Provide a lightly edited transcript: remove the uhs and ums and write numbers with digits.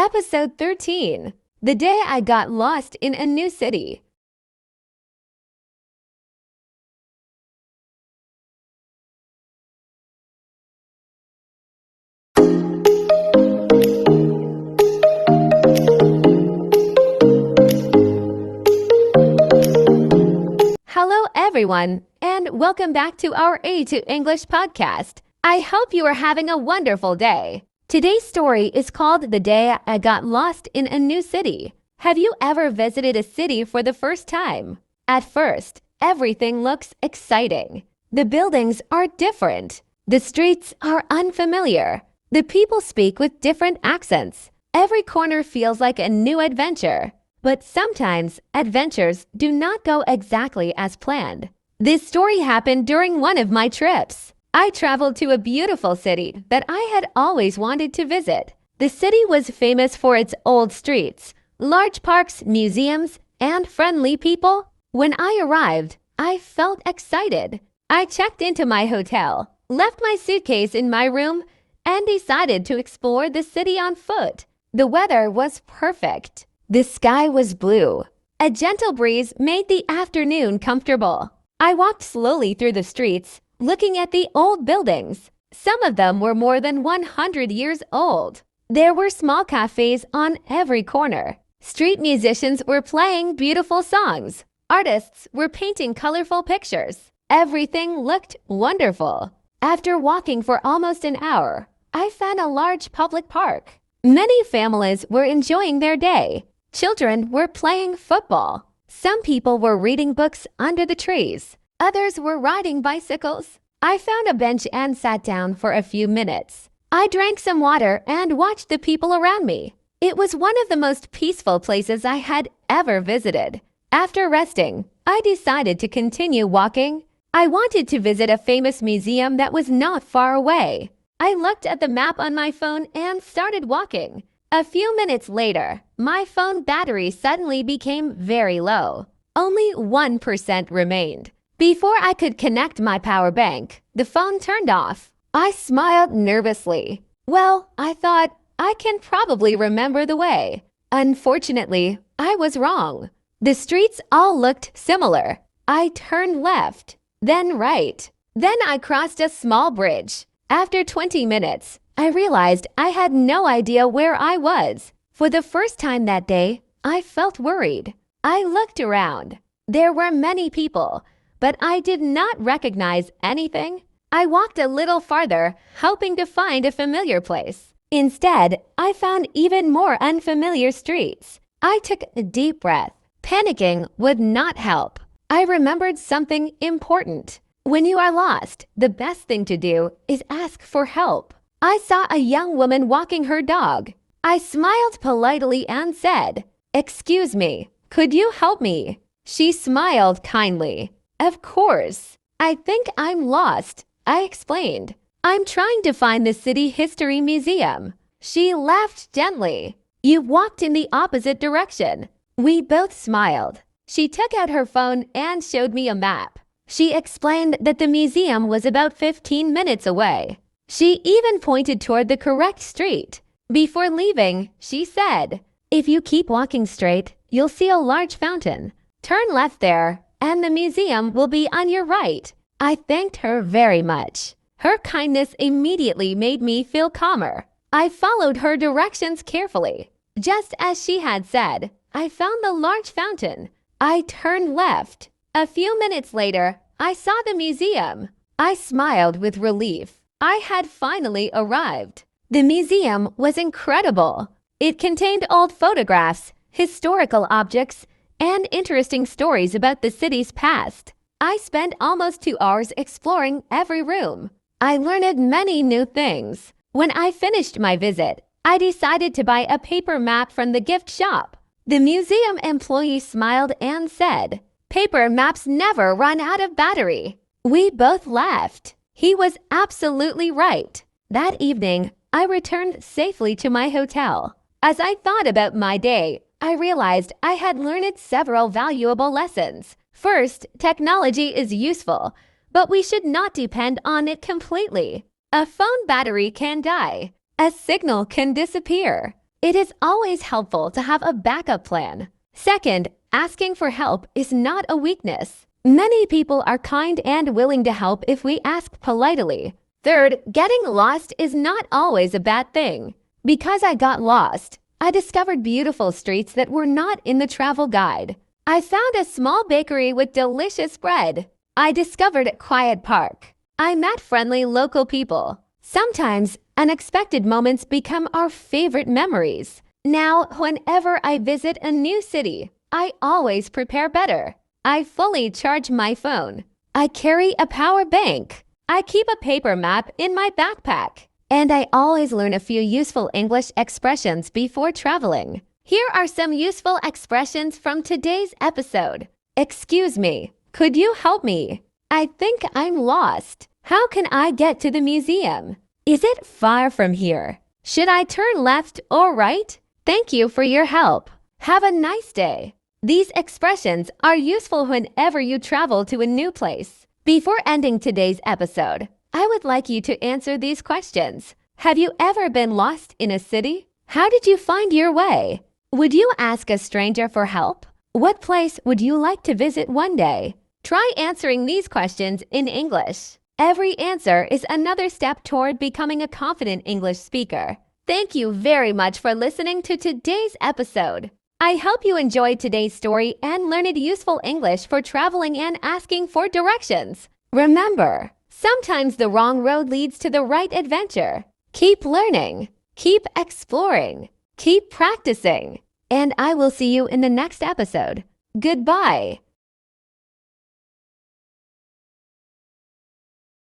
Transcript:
Episode 13. The day I got lost in a new city. Hello everyone, and welcome back to our A to English podcast. I hope you are having a wonderful day. Today's story is called The Day I Got Lost in a New City. Have you ever visited a city for the first time? At first, everything looks exciting. The buildings are different. The streets are unfamiliar. The people speak with different accents. Every corner feels like a new adventure. But sometimes, adventures do not go exactly as planned. This story happened during one of my trips. I traveled to a beautiful city that I had always wanted to visit. The city was famous for its old streets, large parks, museums, and friendly people. When I arrived, I felt excited. I checked into my hotel, left my suitcase in my room, and decided to explore the city on foot. The weather was perfect. The sky was blue. A gentle breeze made the afternoon comfortable. I walked slowly through the streets, looking at the old buildings. Some of them were more than 100 years old. There were small cafes on every corner. Street musicians were playing beautiful songs. Artists were painting colorful pictures. Everything looked wonderful. After walking for almost an hour, I found a large public park. Many families were enjoying their day. Children were playing football. Some people were reading books under the trees. Others were riding bicycles. I found a bench and sat down for a few minutes. I drank some water and watched the people around me. It was one of the most peaceful places I had ever visited. After resting, I decided to continue walking. I wanted to visit a famous museum that was not far away. I looked at the map on my phone and started walking. A few minutes later, my phone battery suddenly became very low. Only 1% remained. Before I could connect my power bank, the phone turned off. I smiled nervously. Well, I thought, I can probably remember the way. Unfortunately, I was wrong. The streets all looked similar. I turned left, then right. Then I crossed a small bridge. After 20 minutes, I realized I had no idea where I was. For the first time that day, I felt worried. I looked around. There were many people, but I did not recognize anything. I walked a little farther, hoping to find a familiar place. Instead, I found even more unfamiliar streets. I took a deep breath. Panicking would not help. I remembered something important. When you are lost, the best thing to do is ask for help. I saw a young woman walking her dog. I smiled politely and said, "Excuse me, could you help me?" She smiled kindly. "Of course. I think I'm lost," I explained. "I'm trying to find the City History Museum." She laughed gently. "You walked in the opposite direction." We both smiled. She took out her phone and showed me a map. She explained that the museum was about 15 minutes away. She even pointed toward the correct street. Before leaving, she said, "If you keep walking straight, you'll see a large fountain. Turn left there, and the museum will be on your right." I thanked her very much. Her kindness immediately made me feel calmer. I followed her directions carefully. Just as she had said, I found the large fountain. I turned left. A few minutes later, I saw the museum. I smiled with relief. I had finally arrived. The museum was incredible. It contained old photographs, historical objects, and interesting stories about the city's past. I spent almost 2 hours exploring every room. I learned many new things. When I finished my visit, I decided to buy a paper map from the gift shop. The museum employee smiled and said, "Paper maps never run out of battery." We both laughed. He was absolutely right. That evening, I returned safely to my hotel. As I thought about my day, I realized I had learned several valuable lessons. First, technology is useful, but we should not depend on it completely. A phone battery can die. A signal can disappear. It is always helpful to have a backup plan. Second, asking for help is not a weakness. Many people are kind and willing to help if we ask politely. Third, getting lost is not always a bad thing. Because I got lost, I discovered beautiful streets that were not in the travel guide. I found a small bakery with delicious bread. I discovered a quiet park. I met friendly local people. Sometimes, unexpected moments become our favorite memories. Now, whenever I visit a new city, I always prepare better. I fully charge my phone. I carry a power bank. I keep a paper map in my backpack. And I always learn a few useful English expressions before traveling. Here are some useful expressions from today's episode. Excuse me, could you help me? I think I'm lost. How can I get to the museum? Is it far from here? Should I turn left or right? Thank you for your help. Have a nice day. These expressions are useful whenever you travel to a new place. Before ending today's episode, I would like you to answer these questions. Have you ever been lost in a city? How did you find your way? Would you ask a stranger for help? What place would you like to visit one day? Try answering these questions in English. Every answer is another step toward becoming a confident English speaker. Thank you very much for listening to today's episode. I hope you enjoyed today's story and learned useful English for traveling and asking for directions. Remember, sometimes the wrong road leads to the right adventure. Keep learning, keep exploring, keep practicing, and I will see you in the next episode. Goodbye.